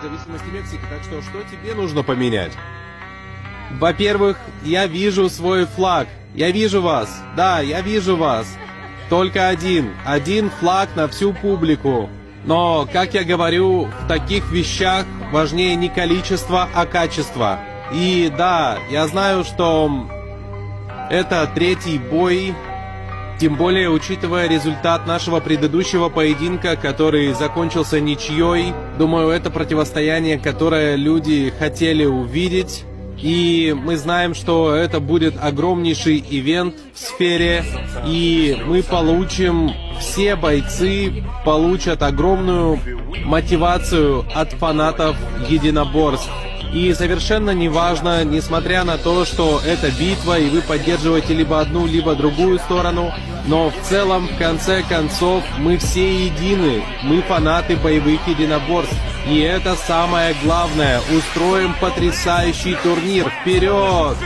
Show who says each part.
Speaker 1: Зависимости Мексики, так что тебе нужно поменять? Во-первых, я вижу свой флаг. Я вижу вас. Да, я вижу вас. Только один флаг на всю публику. Но, как я говорю, в таких вещах важнее не количество, а качество. И да, я знаю, что это третий бой, тем более учитывая результат нашего предыдущего поединка, который закончился ничьей. Думаю, это противостояние, которое люди хотели увидеть. И мы знаем, что это будет огромнейший ивент в сфере, и мы получим, все бойцы получат огромную мотивацию от фанатов единоборств. И совершенно неважно, несмотря на то, что это битва, и вы поддерживаете либо одну, либо другую сторону, но в целом, в конце концов, мы все едины, мы фанаты боевых единоборств. И это самое главное, устроим потрясающий турнир. Вперед!